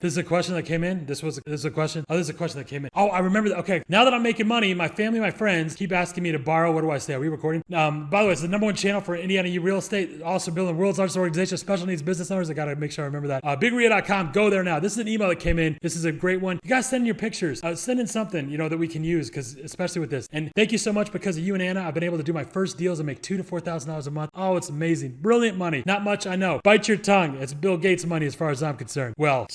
This is a question that came in. This is a question. Oh, this is a question that came in. Oh, I remember that. Okay. Now that I'm making money, my family, my friends keep asking me to borrow. What do I say? Are we recording? By the way, it's the #1 channel for Indiana real estate. Also building the world's largest organization of special needs business owners. I got to make sure I remember that. BigRia.com. Go there now. This is an email that came in. This is a great one. You guys send in your pictures. Send in something, that we can use, because especially with this. And thank you so much. Because of you and Anna, I've been able to do my first deals and make $2,000 to $4,000 a month. Oh, it's amazing. Brilliant money. Not much, I know. Bite your tongue. It's Bill Gates money as far as I'm concerned. Well,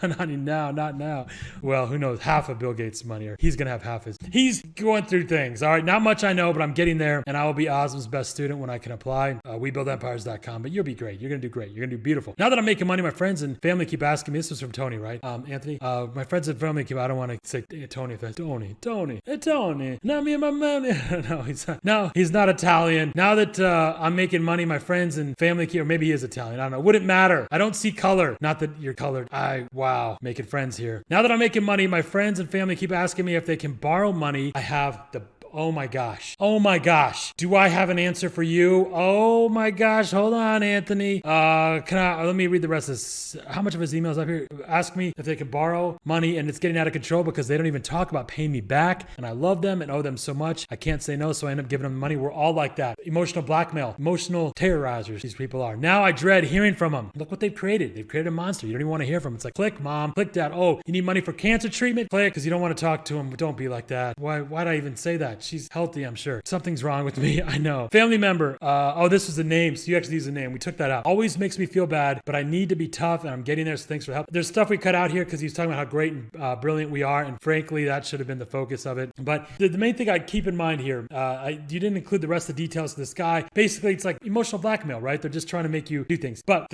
not now. Well, who knows? Half of Bill Gates' money, or he's going to have half his. He's going through things. All right. Not much I know, but I'm getting there, and I will be Osmond's best student when I can apply. WeBuildEmpires.com. But you'll be great. You're going to do great. You're going to do beautiful. Now that I'm making money, my friends and family keep asking me. This was from Tony, right? Anthony. My friends and family keep. I don't want to say Tony. Tony. Not me and my money. No, he's not Italian. Now that I'm making money, my friends and family keep. Or maybe he is Italian. I don't know. Wouldn't matter. I don't see color. Not that you're colored. Wow, making friends here. Now that I'm making money, my friends and family keep asking me if they can borrow money. I have the Oh my gosh. Do I have an answer for you? Oh my gosh. Hold on, Anthony. Let me read the rest of this. How much of his emails up here? Ask me if they can borrow money, and it's getting out of control because they don't even talk about paying me back. And I love them and owe them so much. I can't say no, so I end up giving them money. We're all like that. Emotional blackmail, emotional terrorizers. These people are. Now I dread hearing from them. Look what they've created. They've created a monster. You don't even want to hear from them. It's like, click, mom, click, dad. Oh, you need money for cancer treatment? Click, because you don't want to talk to them. Don't be like that. Why'd I even say that? She's healthy, I'm sure. Something's wrong with me. I know. Family member. This was the name. So you actually use the name. We took that out. Always makes me feel bad, but I need to be tough, and I'm getting there. So thanks for help. There's stuff we cut out here because he's talking about how great and brilliant we are, and frankly, that should have been the focus of it. But the main thing I keep in mind here, you didn't include the rest of the details of this guy. Basically, it's like emotional blackmail, right? They're just trying to make you do things. But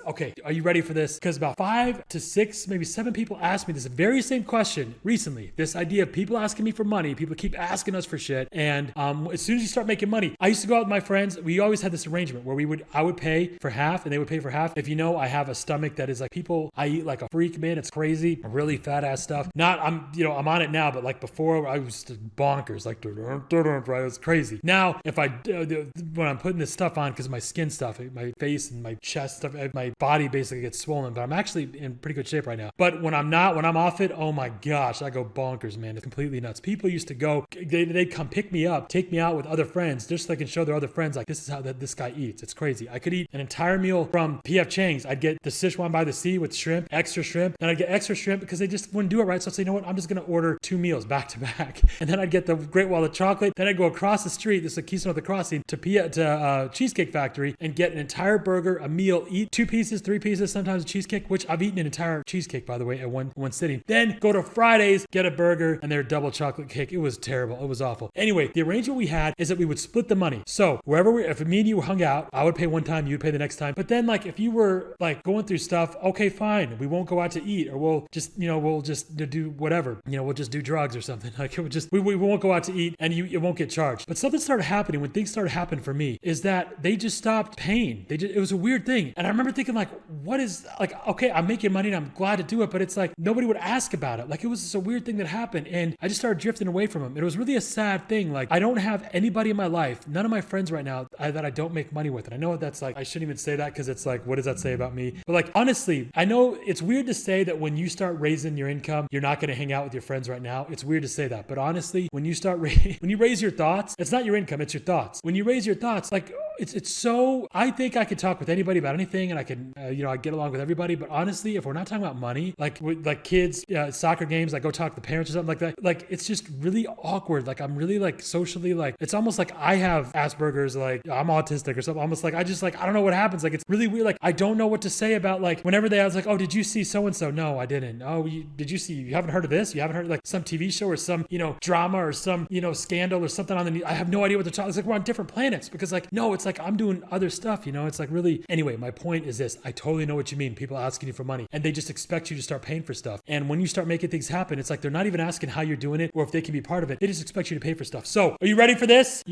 okay, are you ready for this? Because about 5 to 6, maybe 7 people asked me this very same question recently. This idea of people asking me for money. People keep asking us for shit. And as soon as you start making money, I used to go out with my friends. We always had this arrangement where I would pay for half and they would pay for half. If I have a stomach that is like I eat like a freak, man. It's crazy. Really fat ass stuff. I'm on it now, but like before I was bonkers, like, right? It was crazy. Now, when I'm putting this stuff on, because my skin stuff, my face and my chest stuff, my body basically gets swollen, but I'm actually in pretty good shape right now. But when I'm off it, oh my gosh, I go bonkers, man. It's completely nuts. People used to go, they'd come pick me up, take me out with other friends, just so they can show their other friends, like, this is how this guy eats. It's crazy. I could eat an entire meal from P.F. Chang's. I'd get the Sichuan by the Sea with shrimp, extra shrimp. Then I'd get extra shrimp because they just wouldn't do it right. So I'd say, you know what? I'm just going to order 2 meals back to back. And then I'd get the Great Wall of Chocolate. Then I'd go across the street, this is a Keystone of the Crossing, to Cheesecake Factory and get an entire burger, a meal, eat 2 pieces, 3 pieces, sometimes a cheesecake, which I've eaten an entire cheesecake, by the way, at one sitting. Then go to Fridays, get a burger and their double chocolate cake. It was terrible. It was awful. Anyway, the arrangement we had is that we would split the money. So if me and you hung out, I would pay one time, you would pay the next time. But then, like, if you were like going through stuff, okay, fine, we won't go out to eat, or we'll just do whatever. We'll just do drugs or something. Like, it would just we won't go out to eat, and it won't get charged. But something started happening when things started happening for me is that they just stopped paying. It was a weird thing, and I remember thinking, like, what is, like, okay, I'm making money and I'm glad to do it, but it's like nobody would ask about it. Like, it was just a weird thing that happened, and I just started drifting away from them. It was really a sad thing. Like, I don't have anybody in my life, none of my friends right now that I don't make money with. And I know that's like, I shouldn't even say that because it's like, what does that say about me? But like, honestly, I know it's weird to say that when you start raising your income, you're not going to hang out with your friends right now. It's weird to say that. But honestly, when you raise your thoughts, it's not your income, it's your thoughts. When you raise your thoughts, like, it's so, I think I could talk with anybody about anything, and I can, I get along with everybody. But honestly, if we're not talking about money, like with like kids, soccer games, like go talk to the parents or something like that, like, it's just really awkward. Like, I'm really like socially, like, it's almost like I have Asperger's, like I'm autistic or something. Almost like I don't know what happens. Like, it's really weird. Like, I don't know what to say about, like, whenever I was like, oh, did you see so-and-so? No, I didn't. Oh, did you see, you haven't heard of this? You haven't heard of like some TV show or some, drama or some, scandal or something on the news? I have no idea what they're talking. It's like we're on different planets, because like, no, it's like I'm doing other stuff, it's like really, anyway, my point is this. I totally know what you mean. People asking you for money and they just expect you to start paying for stuff. And when you start making things happen, it's like, they're not even asking how you're doing it or if they can be part of it. They just expect you to pay for stuff. So are you ready for this?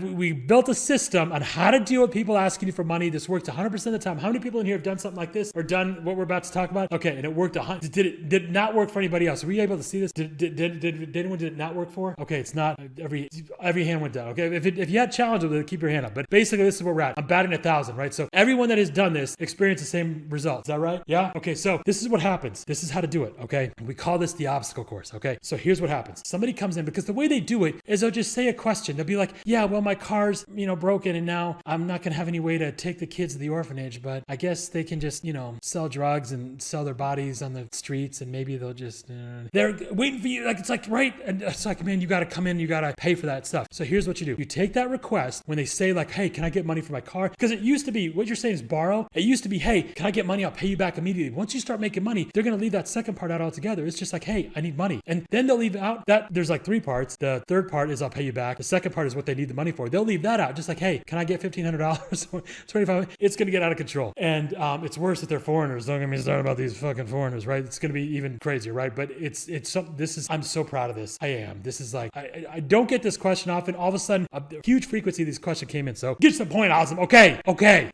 We built a system on how to deal with people asking you for money. This works 100% of the time. How many people in here have done something like this or done what we're about to talk about? Okay. And it worked. Did it not work for anybody else? Were you able to see this? Did anyone did it not work for? Okay. It's not every hand went down. Okay. If you had challenge with it, keep your hand Indiana. But basically, this is where we're at. I'm batting 1,000, right? So everyone that has done this experienced the same result. Is that right? Yeah? Okay, so this is what happens. This is how to do it, okay? We call this the obstacle course, okay? So here's what happens. Somebody comes in, because the way they do it is they'll just say a question. They'll be like, yeah, well, my car's, broken, and now I'm not going to have any way to take the kids to the orphanage, but I guess they can just, sell drugs and sell their bodies on the streets, and maybe they'll just, they're waiting for you. Like, it's like, right? And it's like, man, you got to come in, you got to pay for that stuff. So here's what you do. You take that request when they say like, hey, can I get money for my car? Because it used to be, what you're saying is borrow. It used to be, hey, can I get money? I'll pay you back immediately. Once you start making money, they're going to leave that second part out altogether. It's just like, hey, I need money. And then they'll leave out that there's like 3 parts. The third part is I'll pay you back. The second part is what they need the money for. They'll leave that out. Just like, hey, can I get $1,500 or $2,500? It's going to get out of control. And it's worse if they're foreigners. Don't get me started about these fucking foreigners, right? It's going to be even crazier, right? But I'm so proud of this. I am. This is like, I don't get this question often. All of a sudden, a huge frequency of these questions came in. So get to the point, awesome. Okay.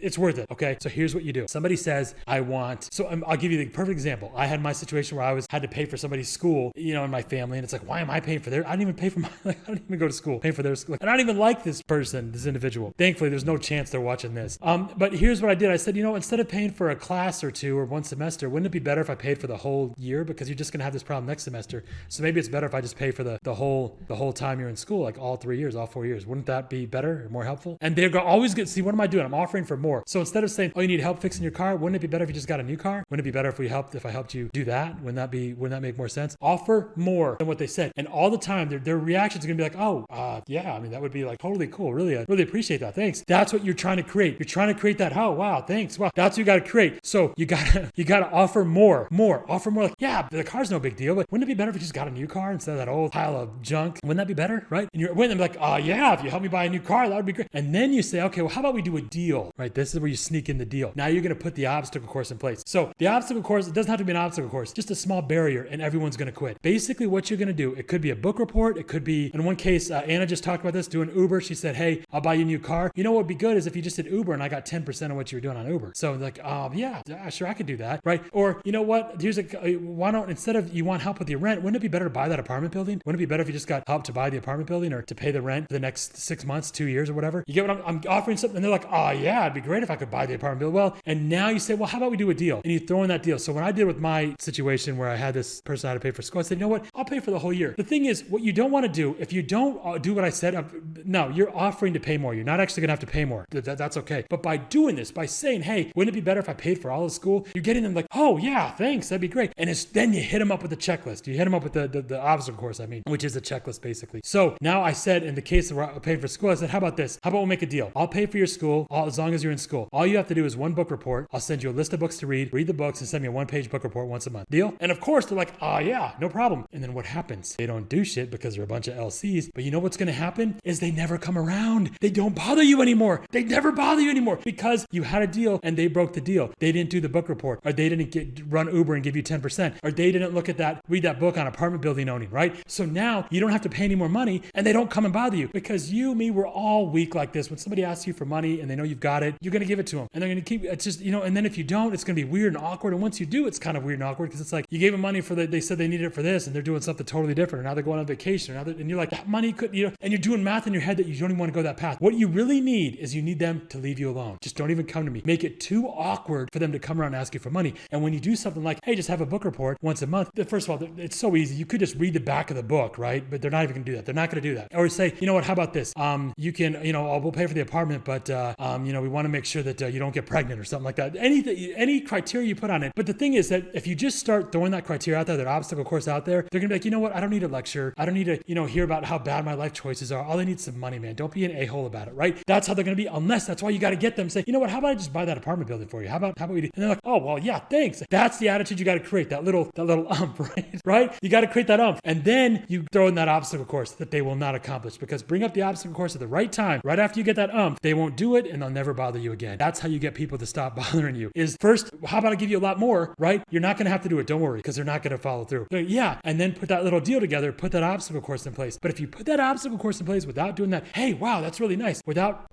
It's worth it. Okay. So here's what you do. Somebody says, I'll give you the perfect example. I had my situation where I had to pay for somebody's school, in my family. And it's like, why am I paying for I didn't even pay for I didn't even go to school, pay for their school. And I don't even like this person, this individual. Thankfully, there's no chance they're watching this. But here's what I did. I said, instead of paying for a class or 2 or 1 semester, wouldn't it be better if I paid for the whole year? Because you're just going to have this problem next semester. So maybe it's better if I just pay for the whole time you're in school, like all 3 years, all 4 years. Wouldn't that be better or more helpful? And they're always good. See, what am I doing? I'm offering for more. So instead of saying, oh, you need help fixing your car, wouldn't it be better if you just got a new car? Wouldn't it be better if I helped you do that? Wouldn't that make more sense? Offer more than what they said. And all the time, their reactions are going to be like, oh, yeah, that would be like totally cool. Really appreciate that. Thanks. That's what you're trying to create. You're trying to create that. Oh, wow. Thanks. Wow. That's what you got to create. So you got to offer more, offer more. Like, yeah, the car's no big deal, but wouldn't it be better if you just got a new car instead of that old pile of junk? Wouldn't that be better? Right? And you're waiting, like, yeah, if you help me buy a new car, that would be great. And then you say, okay, well, how about we do a deal, right? This is where you sneak in the deal. Now you're going to put the obstacle course in place. So the obstacle course, it doesn't have to be an obstacle course, just a small barrier, and everyone's going to quit. Basically, what you're going to do, it could be a book report. It could be, in one case, Anna just talked about this, doing Uber. She said, hey, I'll buy you a new car. You know what would be good is if you just did Uber and I got 10% of what you were doing on Uber. So like, yeah, sure, I could do that, right? Or you know what? Why don't, instead of you want help with your rent, wouldn't it be better to buy that apartment building? Wouldn't it be better if you just got help to buy the apartment building or to pay the rent for the next 6 months, 2 years or whatever? You get what I'm offering something, and they're like, oh yeah, it'd be great if I could buy the apartment building. Well, and now you say, well, how about we do a deal? And you throw in that deal. So when I did with my situation where I had this person I had to pay for school, I said, you know what? I'll pay for the whole year. The thing is, what you don't want to do, if you don't do what I said, no, you're offering to pay more. You're not actually going to have to pay more. That's okay. But by doing this, by saying, hey, wouldn't it be better if I paid for all of school? You're getting them like, oh yeah, thanks. That'd be great. And then you hit them up with the checklist. You hit them up with the obstacle course, which is a checklist basically. So now I said, in the case of where I paid for school, I said, how about this? How about we'll make a deal? I'll pay for your school as long as you're in school. All you have to do is 1 book report. I'll send you a list of books to read the books, and send me a 1-page book report once a month. Deal? And of course, they're like, oh yeah, no problem. And then what happens? They don't do shit because they're a bunch of LCs. But you know what's going to happen is they never come around. They don't bother you anymore. They never bother you anymore because you had a deal and they broke the deal. They didn't do the book report, or they didn't run Uber and give you 10%, or they didn't read that book on apartment building owning, right? So now you don't have to pay any more money, and they don't come and bother you, because me, we're all weak like this. When somebody asks you for money and they know you've got it, you're going to give it to them, and they're going to keep it's just, and then if you don't, it's going to be weird and awkward. And once you do, it's kind of weird and awkward, because it's like you gave them money they said they needed it for this, and they're doing something totally different, or now they're going on vacation, and you're like, that money could, and you're doing math in your head that you don't even want to go that path. What you really need is you need them to leave you alone. Just don't even come to me. Make it too awkward for them to come around and ask you for money. And when you do something like, hey, just have a book report once a month, first of all, it's so easy. You could just read the back of the book, right? But they're not even going to do that. They're not going to do that. Or say, you know what, how about this? You can, we'll pay for the apartment, but, we want to make sure that you don't get pregnant or something like that. Any criteria you put on it. But the thing is that if you just start throwing that criteria out there, that obstacle course out there, they're going to be like, you know what? I don't need a lecture. I don't need to, hear about how bad my life choices are. All I need is some money, man. Don't be an a-hole about it, right? That's how they're going to be, unless that's why you got to get them say, you know what? How about I just buy that apartment building for you? How about we do? And they're like, oh, well, yeah, thanks. That's the attitude you got to create, that little right? Right? You got to create that and then you throw in that obstacle course that they will not accomplish, because bring up the obstacle course at the right time, right after you get that they won't do it, and they'll never bother you again. That's how you get people to stop bothering you. Is first, how about I give you a lot more, right? You're not going to have to do it. Don't worry, because they're not going to follow through. But yeah. And then put that little deal together, put that obstacle course in place. But if you put that obstacle course in place without doing that, hey, wow, that's really nice, without,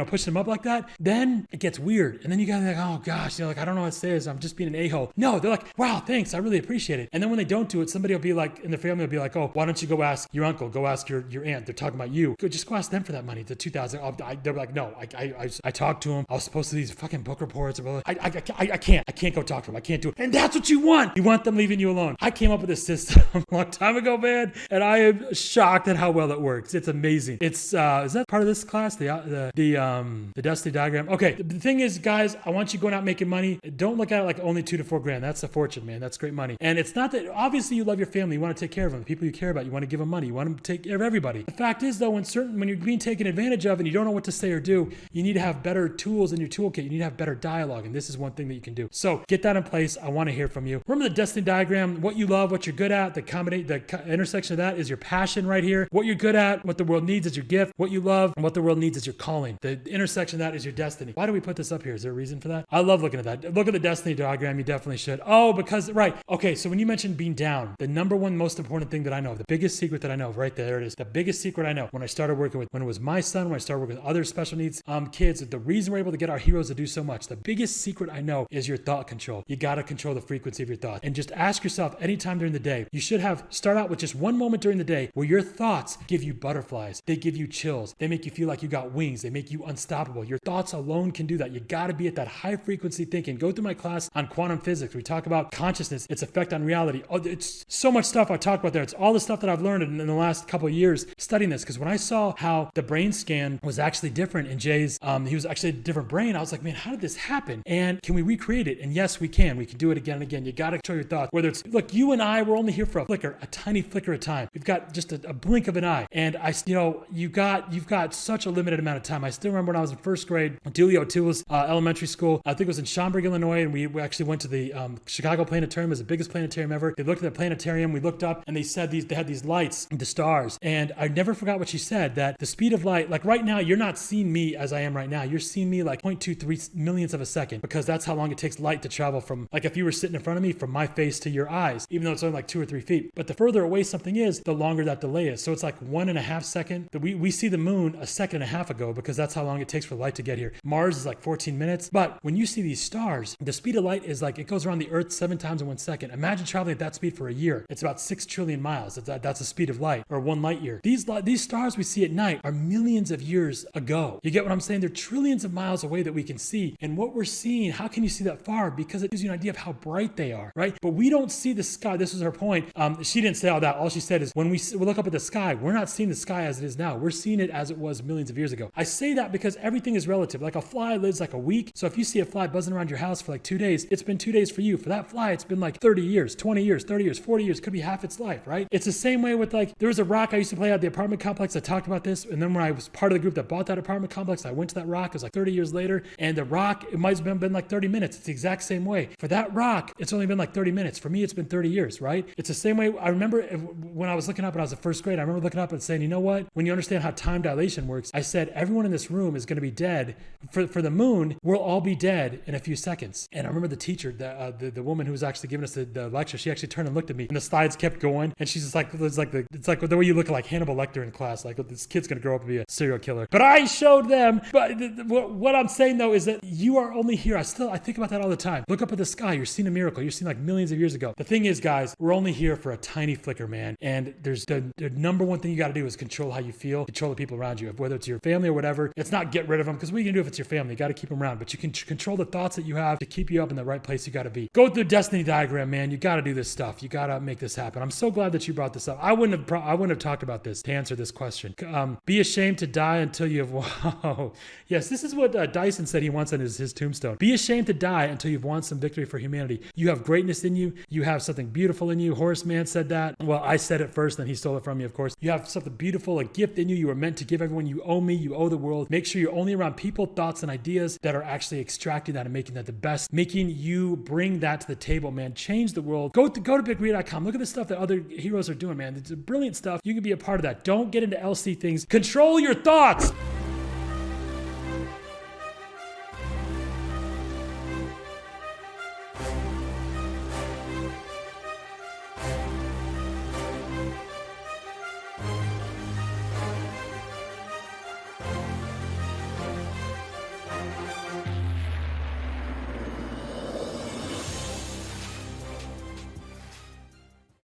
pushing them up like that, then it gets weird. And then you got to be like, oh gosh, I don't know what to say, I'm just being an a-hole. No, they're like, wow, thanks, I really appreciate it. And then when they don't do it, somebody will be like, in the family will be like, oh, why don't you go ask your uncle, go ask your aunt, they're talking about you. Just go ask them for that money, the $2,000 was like, they were like, no, I talked to him. I was supposed to do these fucking book reports. I can't go talk to him. I can't do it. And that's what you want. You want them leaving you alone. I came up with this system a long time ago, man, and I am shocked at how well it works. It's amazing. It's is that part of this class? The Destiny diagram. Okay, the thing is, guys, I want you going out making money. Don't look at it like only $2 to $4 grand. That's a fortune, man. That's great money. And it's not that, obviously you love your family. You want to take care of them. The people you care about. You want to give them money. You want to take care of everybody. The fact is, though, when you're being taken advantage of and you don't know what to say or do, you need to have better tools in your toolkit. You need to have better dialogue. And this is one thing that you can do. So get that in place. I want to hear from you. Remember the Destiny diagram, what you love, what you're good at, the intersection of that is your passion right here. What you're good at, what the world needs is your gift. What you love and what the world needs is your calling. The intersection of that is your destiny. Why do we put this up here? Is there a reason for that? I love looking at that. Look at the Destiny diagram. You definitely should. Oh, because, right. Okay, so when you mentioned being down, the number one most important thing that I know, the biggest secret that I know, right there it is. The biggest secret I know when I started working when it was my son, when I started working with other special needs kids, the reason we're able to get our heroes to do so much, the biggest secret I know is your thought control. You got to control the frequency of your thoughts. And just ask yourself anytime during the day, you should start out with just one moment during the day where your thoughts give you butterflies. They give you chills. They make you feel like you got wings. They make you unstoppable. Your thoughts alone can do that. You got to be at that high frequency thinking. Go through my class on quantum physics. We talk about consciousness, its effect on reality. Oh, it's so much stuff I talk about there. It's all the stuff that I've learned in the last couple of years studying this. Because when I saw how the brain scan was actually different in Jay's, he was actually a different brain. I was like, man, how did this happen? And can we recreate it? And yes, we can. We can do it again and again. You got to control your thoughts. Whether it's, look, you and I, we're only here for a flicker, a tiny flicker of time. We've got just a blink of an eye. And you've got such a limited amount of time. I still remember when I was in first grade, Delio Tools Elementary School. I think it was in Schaumburg, Illinois, and we actually went to the Chicago Planetarium. It was the biggest planetarium ever. They looked at the planetarium. We looked up, and they said they had these lights, the stars. And I never forgot what she said, that the speed of light, like right now, you're not seeing me as I am right now. You're seeing me like 0.23 millionths of a second, because that's how long it takes light to travel from, like if you were sitting in front of me, from my face to your eyes, even though it's only like 2 or 3 feet. But the further away something is, the longer that delay is. So it's like 1.5 seconds. We see the moon a second and a half ago, because that's how long it takes for light to get here. Mars is like 14 minutes. But when you see these stars, the speed of light is like, it goes around the Earth 7 times in 1 second. Imagine traveling at that speed for a year. It's about 6 trillion miles. That's the speed of light, or 1 light year. These stars we see at night are millions of years ago. You get what I'm saying? They're trillions of miles away that we can see. And what we're seeing, how can you see that far? Because it gives you an idea of how bright they are, right? But we don't see the sky. This was her point. She didn't say all that. All she said is, when we look up at the sky, we're not seeing the sky as it is now. We're seeing it as it was millions of years ago. I say that because everything is relative. Like a fly lives like a week. So if you see a fly buzzing around your house for like 2 days, it's been 2 days for you. For that fly, it's been like 30 years, 20 years, 30 years, 40 years, could be half its life, right? It's the same way with, like, there was a rock I used to play at the apartment complex. I talked about this. And then when I was part of the group that bought that apartment complex, I went to that rock. It was like 30 years later. And the rock, it might have been like 30 minutes. It's the exact same way. For that rock, it's only been like 30 minutes. For me, it's been 30 years, right? It's the same way. I remember when I was looking up when I was in first grade, I remember looking up and saying, you know what? When you understand how time dilation works, I said, everyone in this room is going to be dead. For the moon, we'll all be dead in a few seconds. And I remember the teacher, the woman who was actually giving us the lecture, she actually turned and looked at me, and the slides kept going. And she's just like, it's like the way you look like Hannibal Lecter in class, like, this kid's going to grow up and be a serial killer. But I showed them. But what I'm saying though is that you are only here. I think about that all the time. Look up at the sky. You're seeing a miracle. You're seeing like millions of years ago. The thing is, guys, we're only here for a tiny flicker, man. And there's the number one thing you got to do is control how you feel, control the people around you, whether it's your family or whatever. It's not get rid of them, because what you can do if it's your family, you got to keep them around. But you can control the thoughts that you have to keep you up in the right place you got to be. Go through the Destiny diagram, man. You got to do this stuff. You got to make this happen. I'm so glad that you brought this up. I wouldn't have talked about this to answer this question. Be ashamed to die until you have. Wow. Yes, this is what Dyson said he wants on his tombstone. Be ashamed to die until you've won some victory for humanity. You have greatness in you. You have something beautiful in you. Horace Mann said that. Well, I said it first, then he stole it from me, of course. You have something beautiful, a gift in you. You are meant to give everyone. You owe me. You owe the world. Make sure you're only around people, thoughts, and ideas that are actually extracting that and making that the best, making you bring that to the table, man. Change the world. Go to bigread.com. Look at the stuff that other heroes are doing, man. It's brilliant stuff. You can be a part of that. Don't get into LC things. Control your thoughts.